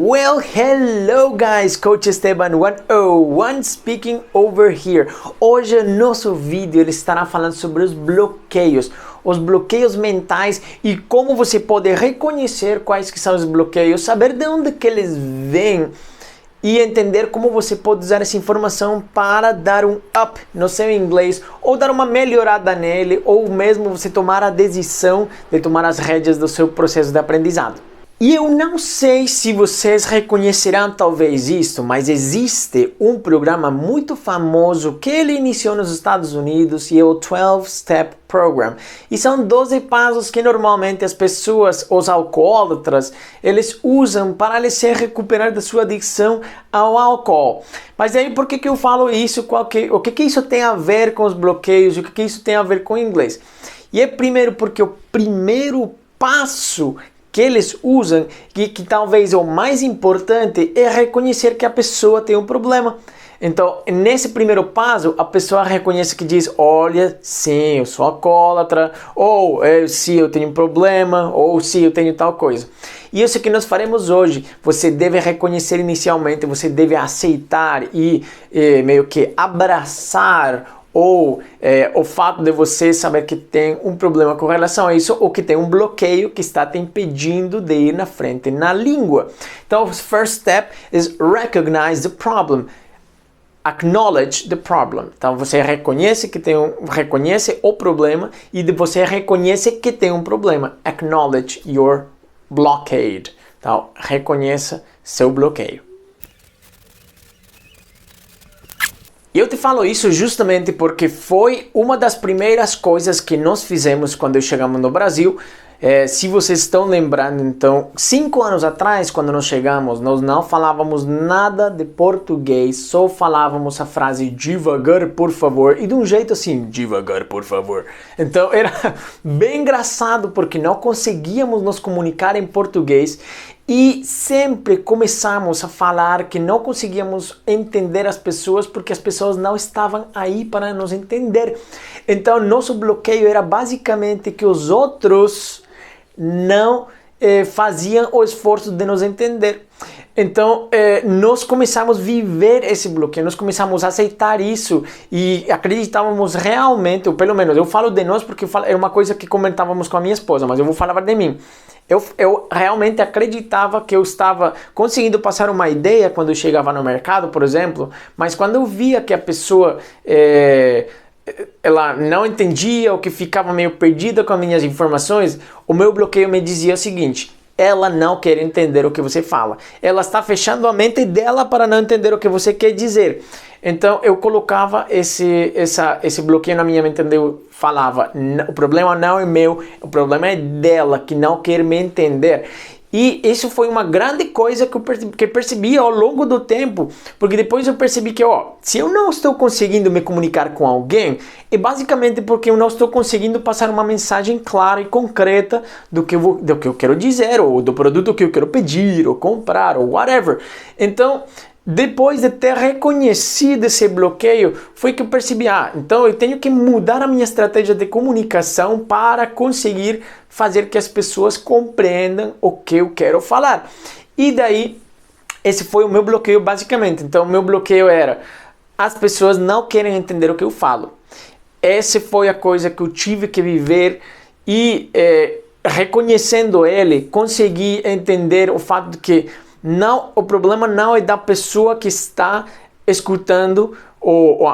Well, hello guys, Coach Esteban 101 speaking over here. Hoje nosso vídeo ele estará falando sobre os bloqueios mentais e como você pode reconhecer quais que são os bloqueios, saber de onde que eles vêm e entender como você pode usar essa informação para dar um up no seu inglês ou dar uma melhorada nele ou mesmo você tomar a decisão de tomar as rédeas do seu processo de aprendizado. E eu não sei se vocês reconhecerão talvez isto, mas existe um programa muito famoso que ele iniciou nos Estados Unidos e é o 12-Step Program. E são 12 passos que normalmente as pessoas, os alcoólatras, eles usam para se recuperar da sua adicção ao álcool. Mas aí por que eu falo isso? O que isso tem a ver com os bloqueios? O que isso tem a ver com o inglês? E é primeiro porque o primeiro passo que eles usam, que talvez é o mais importante, é reconhecer que a pessoa tem um problema. Então, nesse primeiro passo, a pessoa reconhece que diz, olha, sim, eu sou alcoólatra, ou sim, eu tenho um problema, ou sim, eu tenho tal coisa. E isso que nós faremos hoje, você deve reconhecer inicialmente, você deve aceitar e meio que abraçar ou o fato de você saber que tem um problema com relação a isso ou que tem um bloqueio que está te impedindo de ir na frente na língua. Então, o first step is recognize the problem. Acknowledge the problem. Então, você reconhece o problema e você reconhece que tem um problema. Acknowledge your blockade. Então, reconheça seu bloqueio. E eu te falo isso justamente porque foi uma das primeiras coisas que nós fizemos quando chegamos no Brasil. Se vocês estão lembrando, então, 5 anos atrás, quando nós chegamos, nós não falávamos nada de português, só falávamos a frase devagar, por favor, e de um jeito assim, devagar, por favor. Então, era bem engraçado porque não conseguíamos nos comunicar em português e sempre começamos a falar que não conseguíamos entender as pessoas porque as pessoas não estavam aí para nos entender. Então, nosso bloqueio era basicamente que os outros não faziam o esforço de nos entender. Então, nós começamos a viver esse bloqueio, nós começamos a aceitar isso e acreditávamos realmente, ou pelo menos eu falo de nós porque é uma coisa que comentávamos com a minha esposa, mas eu vou falar de mim. Eu realmente acreditava que eu estava conseguindo passar uma ideia quando eu chegava no mercado, por exemplo, mas quando eu via que a pessoa ela não entendia ou que ficava meio perdida com as minhas informações, o meu bloqueio me dizia o seguinte: ela não quer entender o que você fala. Ela está fechando a mente dela para não entender o que você quer dizer. Então eu colocava esse bloqueio na minha mente, onde eu falava, o problema não é meu, o problema é dela que não quer me entender. E isso foi uma grande coisa que eu percebi ao longo do tempo, porque depois eu percebi que, se eu não estou conseguindo me comunicar com alguém, é basicamente porque eu não estou conseguindo passar uma mensagem clara e concreta do que eu quero dizer, ou do produto que eu quero pedir, ou comprar, ou whatever. Então, depois de ter reconhecido esse bloqueio, foi que eu percebi, então eu tenho que mudar a minha estratégia de comunicação para conseguir fazer que as pessoas compreendam o que eu quero falar. E daí, esse foi o meu bloqueio basicamente. Então, o meu bloqueio era, as pessoas não querem entender o que eu falo. Essa foi a coisa que eu tive que viver e reconhecendo ele, consegui entender o fato de que o problema não é da pessoa que está escutando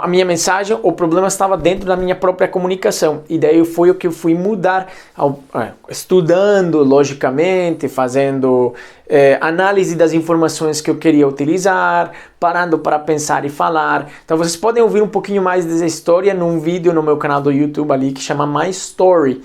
a minha mensagem, o problema estava dentro da minha própria comunicação. E daí foi o que eu fui mudar, estudando logicamente, fazendo análise das informações que eu queria utilizar, parando para pensar e falar. Então vocês podem ouvir um pouquinho mais dessa história num vídeo no meu canal do YouTube ali que chama My Story.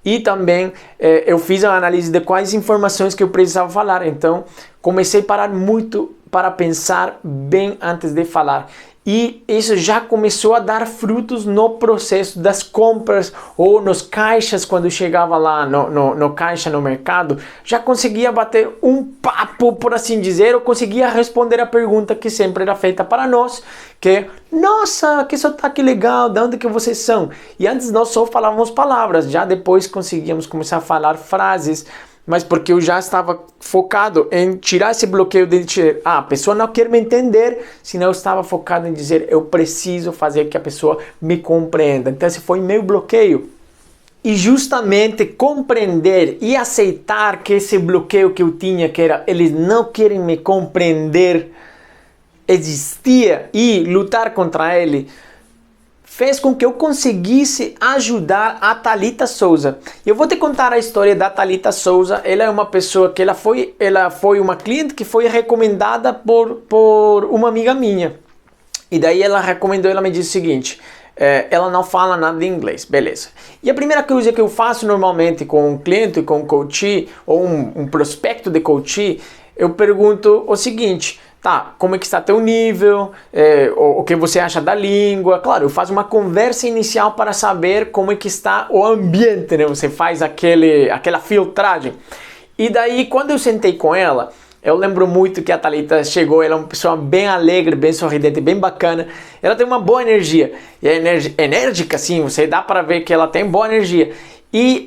E também eu fiz a análise de quais informações que eu precisava falar. Então, comecei a parar muito para pensar bem antes de falar. E isso já começou a dar frutos no processo das compras ou nos caixas, quando eu chegava lá no caixa no mercado, já conseguia bater um papo, por assim dizer, ou conseguia responder a pergunta que sempre era feita para nós, que é, nossa, que sotaque legal, de onde que vocês são? E antes nós só falávamos palavras, já depois conseguíamos começar a falar frases mas porque eu já estava focado em tirar esse bloqueio de dizer, a pessoa não quer me entender, senão eu estava focado em dizer, eu preciso fazer que a pessoa me compreenda. Então esse foi meu bloqueio. E justamente compreender e aceitar que esse bloqueio que eu tinha, que era eles não querem me compreender, existia, e lutar contra ele, fez com que eu conseguisse ajudar a Thalita Souza. Eu vou te contar a história da Thalita Souza. Ela é uma pessoa que ela foi uma cliente que foi recomendada por uma amiga minha. E daí ela recomendou, ela me disse o seguinte, ela não fala nada de inglês, beleza. E a primeira coisa que eu faço normalmente com um cliente, com um coach, ou um prospecto de coach, eu pergunto o seguinte, tá, como é que está teu nível, o que você acha da língua. Claro, eu faço uma conversa inicial para saber como é que está o ambiente, né? Você faz aquela filtragem. E daí, quando eu sentei com ela, eu lembro muito que a Thalita chegou, ela é uma pessoa bem alegre, bem sorridente, bem bacana. Ela tem uma boa energia, e é enérgica, assim, você dá para ver que ela tem boa energia. E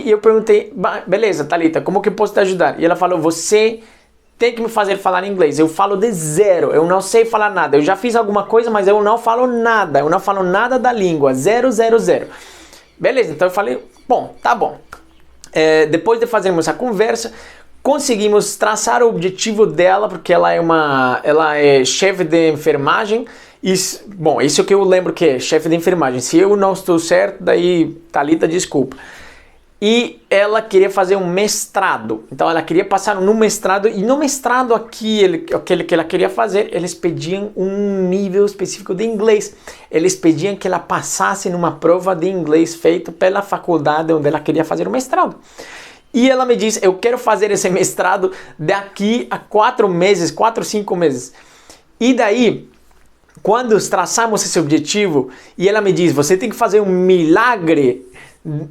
eu perguntei, beleza, Thalita, como que eu posso te ajudar? E ela falou, você tem que me fazer falar inglês. Eu falo de zero, eu não sei falar nada. Eu já fiz alguma coisa, mas eu não falo nada. Eu não falo nada da língua, 000. Beleza, então eu falei, bom, tá bom. Depois de fazermos a conversa, conseguimos traçar o objetivo dela, porque ela é chefe de enfermagem. Bom, isso que eu lembro que é chefe de enfermagem. Se eu não estou certo, daí Thalita, desculpa. E ela queria fazer um mestrado, então ela queria passar no mestrado, e no mestrado aquele que ela queria fazer, eles pediam um nível específico de inglês, eles pediam que ela passasse numa prova de inglês feita pela faculdade onde ela queria fazer o mestrado. E ela me disse, eu quero fazer esse mestrado daqui a 4 meses, 4, 5 meses. E daí, quando traçamos esse objetivo, e ela me diz, você tem que fazer um milagre,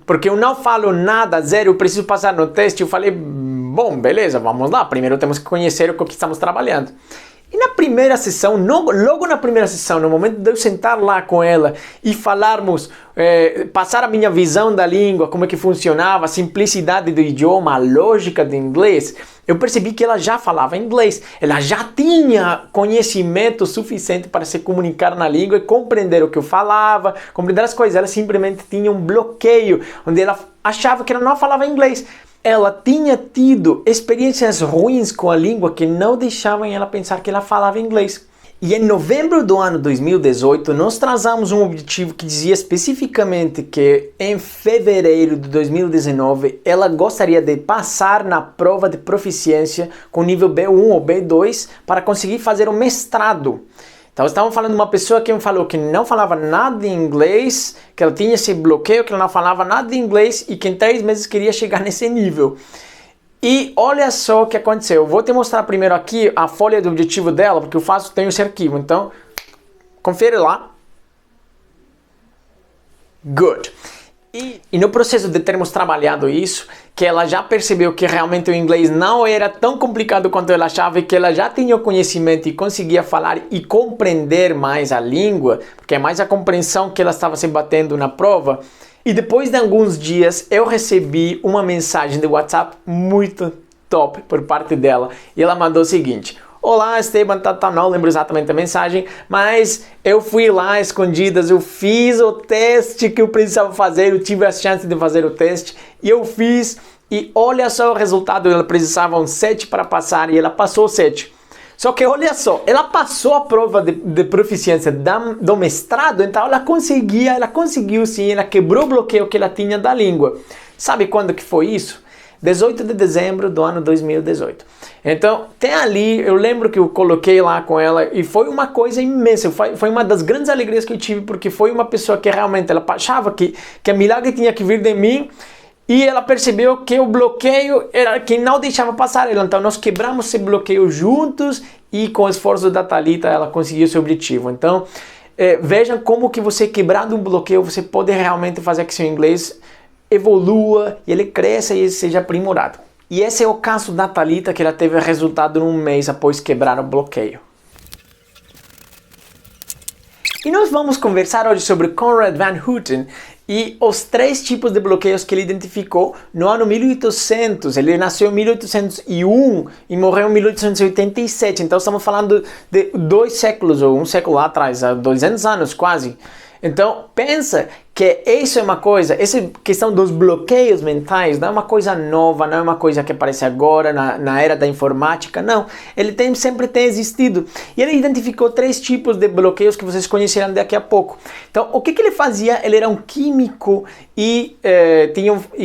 porque eu não falo nada, zero, eu preciso passar no teste. Eu falei, bom, beleza, vamos lá, primeiro temos que conhecer o que estamos trabalhando. E na primeira sessão, logo na primeira sessão, no momento de eu sentar lá com ela e falarmos, passar a minha visão da língua, como é que funcionava, a simplicidade do idioma, a lógica do inglês, eu percebi que ela já falava inglês, ela já tinha conhecimento suficiente para se comunicar na língua e compreender o que eu falava, compreender as coisas. Ela simplesmente tinha um bloqueio, onde ela achava que ela não falava inglês. Ela tinha tido experiências ruins com a língua que não deixavam ela pensar que ela falava inglês. E em novembro do ano 2018, nós traçamos um objetivo que dizia especificamente que em fevereiro de 2019 ela gostaria de passar na prova de proficiência com nível B1 ou B2 para conseguir fazer o mestrado. Então, estávamos falando de uma pessoa que me falou que não falava nada de inglês, que ela tinha esse bloqueio, que ela não falava nada de inglês e que em 3 meses queria chegar nesse nível. E olha só o que aconteceu. Eu vou te mostrar primeiro aqui a folha do objetivo dela, porque eu tenho esse arquivo. Então, confere lá. Good. E no processo de termos trabalhado isso, que ela já percebeu que realmente o inglês não era tão complicado quanto ela achava, e que ela já tinha o conhecimento e conseguia falar e compreender mais a língua, porque é mais a compreensão que ela estava se batendo na prova. E depois de alguns dias eu recebi uma mensagem de WhatsApp muito top por parte dela, e ela mandou o seguinte: olá, Esteban, não lembro exatamente a mensagem, mas eu fui lá escondidas, eu fiz o teste que eu precisava fazer, eu tive a chance de fazer o teste, e eu fiz, e olha só o resultado, ela precisava um 7 para passar, e ela passou o 7. Só que olha só, ela passou a prova de proficiência do mestrado, então ela conseguiu sim, ela quebrou o bloqueio que ela tinha da língua. Sabe quando que foi isso? 18 de dezembro do ano 2018. Então, tem ali, eu lembro que eu coloquei lá com ela e foi uma coisa imensa, foi uma das grandes alegrias que eu tive, porque foi uma pessoa que realmente ela achava que a milagre tinha que vir de mim, e ela percebeu que o bloqueio era quem não deixava passar ela. Então, nós quebramos esse bloqueio juntos e com o esforço da Thalita ela conseguiu seu objetivo. Então, vejam como que você quebrando um bloqueio, você pode realmente fazer que seu inglês evolua e ele cresça e seja aprimorado. E esse é o caso da Thalita, que ela teve resultado num mês após quebrar o bloqueio. E nós vamos conversar hoje sobre Conrad Van Houten. E os 3 tipos de bloqueios que ele identificou no ano 1800, ele nasceu em 1801 e morreu em 1887, então estamos falando de 2 séculos, ou 1 século lá atrás, há 200 anos quase. Então, pensa que isso é uma coisa, essa questão dos bloqueios mentais não é uma coisa nova, não é uma coisa que aparece agora na era da informática, não. Ele sempre tem existido. E ele identificou 3 tipos de bloqueios que vocês conhecerão daqui a pouco. Então, o que ele fazia? Ele era um químico e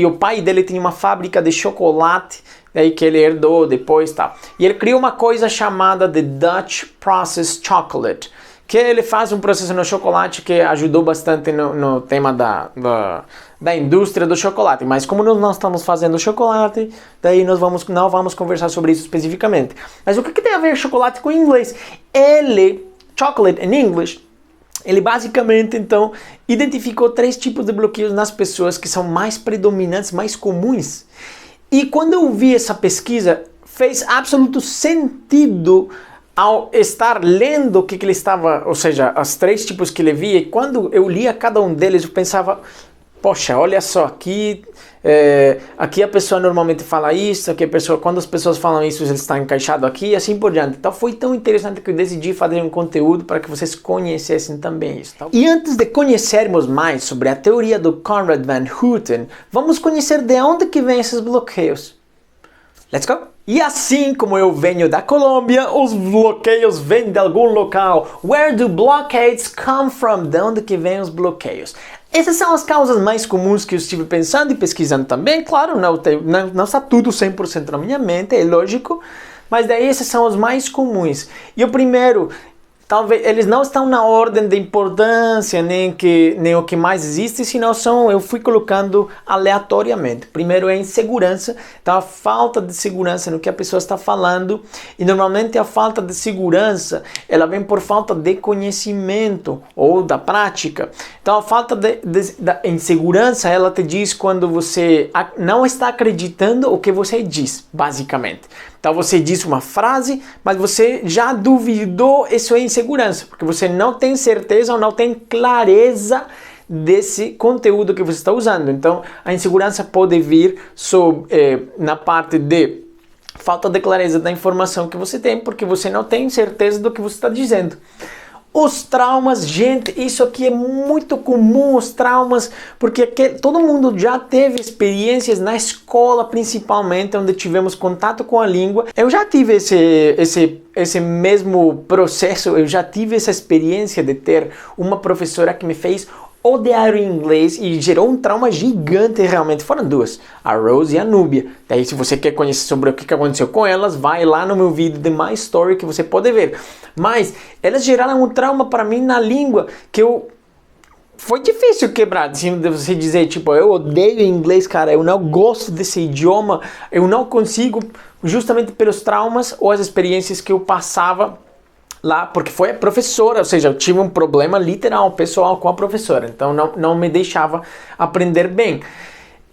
o pai dele tinha uma fábrica de chocolate, aí que ele herdou depois, tá? E ele criou uma coisa chamada de Dutch Process Chocolate, que ele faz um processo no chocolate que ajudou bastante no tema da indústria do chocolate. Mas como nós estamos fazendo chocolate, daí não vamos conversar sobre isso especificamente. Mas o que tem a ver chocolate com inglês? Chocolate in English, ele basicamente, então, identificou 3 tipos de bloqueios nas pessoas que são mais predominantes, mais comuns. E quando eu vi essa pesquisa, fez absoluto sentido ao estar lendo o que ele estava, ou seja, os 3 tipos que ele via, e quando eu lia cada um deles, eu pensava, poxa, olha só, aqui a pessoa normalmente fala isso, quando as pessoas falam isso, ele está encaixado aqui, e assim por diante. Então foi tão interessante que eu decidi fazer um conteúdo para que vocês conhecessem também isso. Tá? E antes de conhecermos mais sobre a teoria do Conrad Van Houten, vamos conhecer de onde que vem esses bloqueios. Let's go! E assim como eu venho da Colômbia, os bloqueios vêm de algum local. Where do blockades come from? De onde que vêm os bloqueios? Essas são as causas mais comuns que eu estive pensando e pesquisando também. Claro, não está tudo 100% na minha mente, é lógico. Mas daí esses são os mais comuns. E o primeiro, talvez eles não estão na ordem de importância, nem o que mais existe, senão eu fui colocando aleatoriamente. Primeiro é insegurança, então a falta de segurança no que a pessoa está falando, e normalmente a falta de segurança, ela vem por falta de conhecimento ou da prática. Então a falta da insegurança, ela te diz quando você não está acreditando o que você diz, basicamente. Então você disse uma frase, mas você já duvidou, isso é insegurança, porque você não tem certeza ou não tem clareza desse conteúdo que você está usando. Então a insegurança pode vir na parte de falta de clareza da informação que você tem, porque você não tem certeza do que você está dizendo. Os traumas, gente, isso aqui é muito comum, os traumas, porque todo mundo já teve experiências na escola, principalmente, onde tivemos contato com a língua. Eu já tive esse mesmo processo, eu já tive essa experiência de ter uma professora que me fez odiar o inglês e gerou um trauma gigante realmente. Foram 2, a Rose e a Núbia. Daí se você quer conhecer sobre o que aconteceu com elas, vai lá no meu vídeo de My Story que você pode ver. Mas elas geraram um trauma para mim na língua que foi difícil quebrar, assim, de você dizer, tipo, eu odeio inglês, cara, eu não gosto desse idioma, eu não consigo, justamente pelos traumas ou as experiências que eu passava lá, porque foi a professora, ou seja, eu tive um problema literal, pessoal com a professora, então não me deixava aprender bem,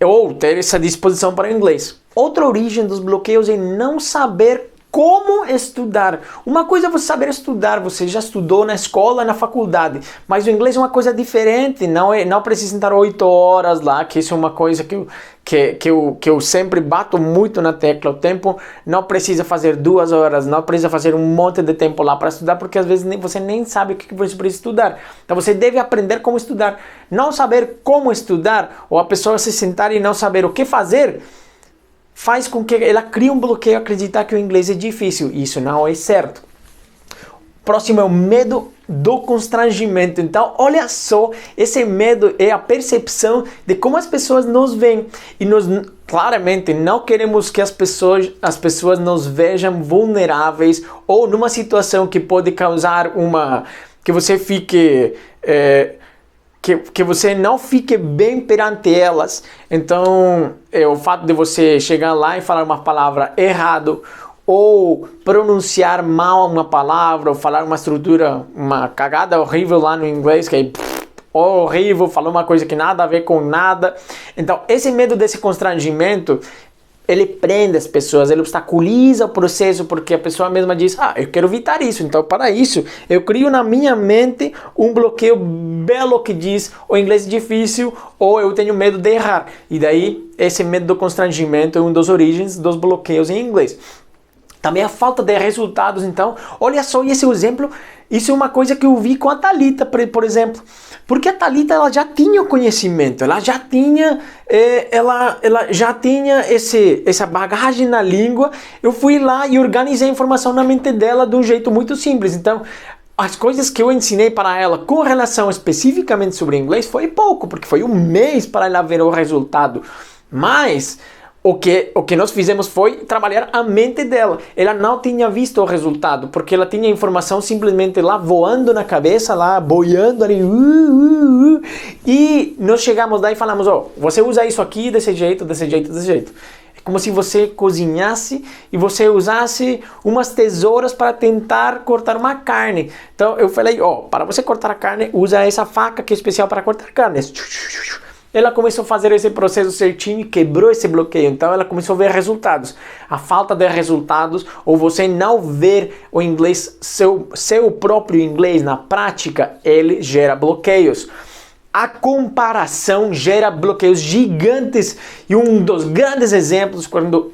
ou ter essa disposição para o inglês. Outra origem dos bloqueios é não saber como estudar. Uma coisa é você saber estudar, você já estudou na escola, na faculdade, mas o inglês é uma coisa diferente, não precisa estar 8 horas lá, que isso é uma coisa que eu sempre bato muito na tecla. O tempo não precisa fazer 2 horas, não precisa fazer um monte de tempo lá para estudar, porque às vezes você nem sabe o que você precisa estudar. Então você deve aprender como estudar. Não saber como estudar, ou a pessoa se sentar e não saber o que fazer, faz com que ela crie um bloqueio a acreditar que o inglês é difícil. Isso não é certo. Próximo é o medo do constrangimento. Então, olha só, esse medo é a percepção de como as pessoas nos veem. E nós, claramente, não queremos que as pessoas nos vejam vulneráveis ou numa situação que pode causar que você fique... Que você não fique bem perante elas. Então, o fato de você chegar lá e falar uma palavra errado, ou pronunciar mal uma palavra, ou falar uma estrutura, uma cagada horrível lá no inglês, que é horrível, falou uma coisa que nada a ver com nada. Então, esse medo desse constrangimento ele prende as pessoas, ele obstaculiza o processo, porque a pessoa mesma diz, eu quero evitar isso, então para isso eu crio na minha mente um bloqueio belo que diz o inglês é difícil ou eu tenho medo de errar. E daí esse medo do constrangimento é uma das origens dos bloqueios em inglês. Também a falta de resultados, então, olha só esse exemplo, isso é uma coisa que eu vi com a Thalita, por exemplo, porque a Thalita ela já tinha o conhecimento, ela já tinha, ela já tinha essa bagagem na língua. Eu fui lá e organizei a informação na mente dela de um jeito muito simples, então as coisas que eu ensinei para ela com relação especificamente sobre inglês foi pouco, porque foi um mês para ela ver o resultado, mas o que nós fizemos foi trabalhar a mente dela. Ela não tinha visto o resultado, porque ela tinha a informação simplesmente lá voando na cabeça, lá boiando ali. E nós chegamos lá e falamos, você usa isso aqui desse jeito, desse jeito, desse jeito. É como se você cozinhasse e você usasse umas tesouras para tentar cortar uma carne. Então eu falei, para você cortar a carne, usa essa faca que é especial para cortar carne. Ela começou a fazer esse processo certinho e quebrou esse bloqueio. Então ela começou a ver resultados. A falta de resultados, ou você não ver o inglês, seu próprio inglês na prática, ele gera bloqueios. A comparação gera bloqueios gigantes. E um dos grandes exemplos, quando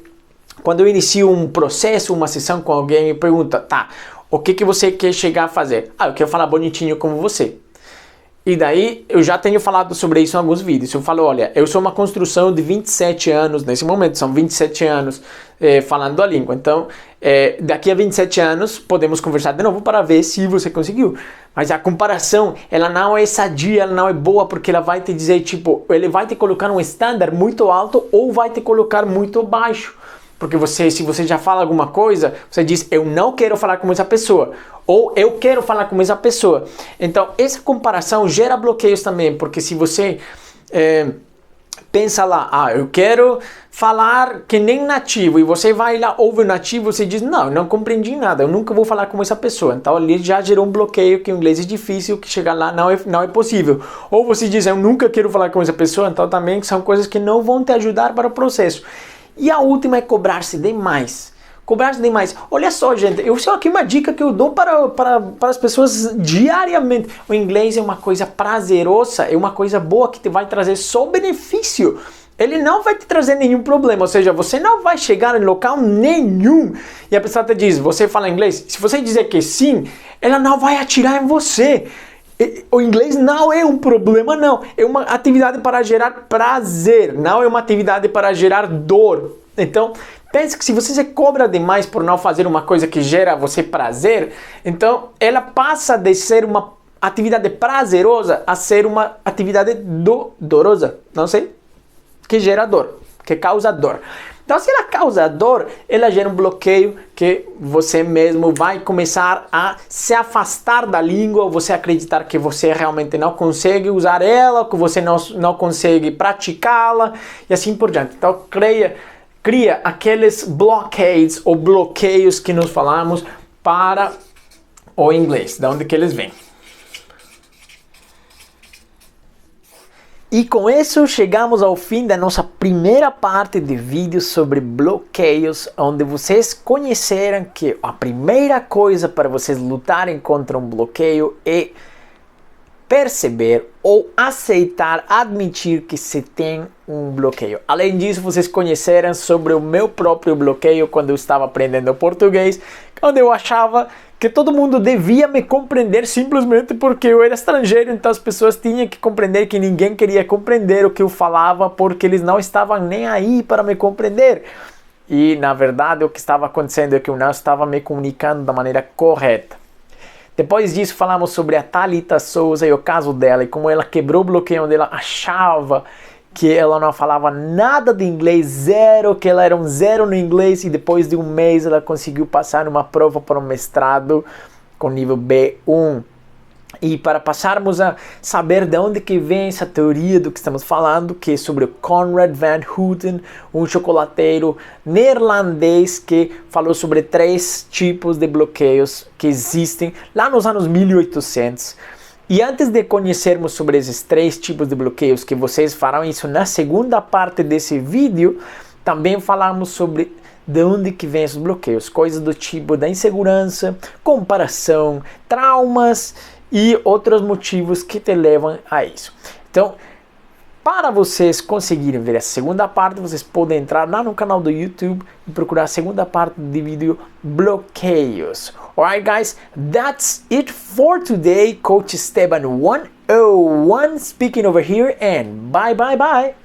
eu inicio um processo, uma sessão com alguém, me pergunta, o que você quer chegar a fazer? Eu quero falar bonitinho como você. E daí, eu já tenho falado sobre isso em alguns vídeos. Eu falo, olha, eu sou uma construção de 27 anos, nesse momento são 27 anos falando a língua. Então, daqui a 27 anos, podemos conversar de novo para ver se você conseguiu. Mas a comparação, ela não é sadia, ela não é boa, porque ela vai te dizer, ele vai te colocar um estándar muito alto ou vai te colocar muito baixo. Porque se você já fala alguma coisa, você diz, eu não quero falar com essa pessoa. Ou eu quero falar com essa pessoa. Então, essa comparação gera bloqueios também. Porque se você pensa lá, eu quero falar que nem nativo. E você vai lá, ouve o nativo, você diz, não, eu não compreendi nada. Eu nunca vou falar com essa pessoa. Então, ali já gerou um bloqueio, que o inglês é difícil, que chegar lá não é possível. Ou você diz, eu nunca quero falar com essa pessoa. Então, também são coisas que não vão te ajudar para o processo. E a última é cobrar-se demais. Cobrar-se demais. Olha só, gente, eu só aqui uma dica que eu dou para as pessoas diariamente. O inglês é uma coisa prazerosa, é uma coisa boa que te vai trazer só benefício. Ele não vai te trazer nenhum problema, ou seja, você não vai chegar em local nenhum e a pessoa te diz, você fala inglês? Se você dizer que sim, ela não vai atirar em você. O inglês não é um problema, não. É uma atividade para gerar prazer, não é uma atividade para gerar dor. Então, pense que se você se cobra demais por não fazer uma coisa que gera a você prazer, então ela passa de ser uma atividade prazerosa a ser uma atividade dolorosa, não sei, que gera dor, que causa dor. Então, se ela causa dor, ela gera um bloqueio que você mesmo vai começar a se afastar da língua, você acreditar que você realmente não consegue usar ela, que você não consegue praticá-la e assim por diante. Então, cria aqueles blockades ou bloqueios que nós falamos para o inglês, de onde que eles vêm. E com isso chegamos ao fim da nossa primeira parte de vídeos sobre bloqueios, onde vocês conheceram que a primeira coisa para vocês lutarem contra um bloqueio é perceber ou aceitar, admitir que se tem um bloqueio. Além disso, vocês conheceram sobre o meu próprio bloqueio quando eu estava aprendendo português, onde eu achava que todo mundo devia me compreender simplesmente porque eu era estrangeiro, então as pessoas tinham que compreender que ninguém queria compreender o que eu falava porque eles não estavam nem aí para me compreender. E na verdade o que estava acontecendo é que eu não estava me comunicando da maneira correta. Depois disso falamos sobre a Thalita Souza e o caso dela e como ela quebrou o bloqueio onde ela achava que ela não falava nada de inglês, zero, que ela era um zero no inglês e depois de um mês ela conseguiu passar numa prova para um mestrado com nível B1. E para passarmos a saber de onde que vem essa teoria do que estamos falando, que é sobre o Conrad Van Houten, um chocolateiro neerlandês que falou sobre 3 tipos de bloqueios que existem lá nos anos 1800. E antes de conhecermos sobre esses 3 tipos de bloqueios, que vocês farão isso na segunda parte desse vídeo, Também falamos sobre de onde que vem esses bloqueios, coisas do tipo da insegurança, comparação, traumas e outros motivos que te levam a isso. Então, para vocês conseguirem ver a segunda parte, vocês podem entrar lá no canal do YouTube e procurar a segunda parte do vídeo bloqueios. Alright guys, that's it for today. Coach Esteban 101 speaking over here, and bye bye bye.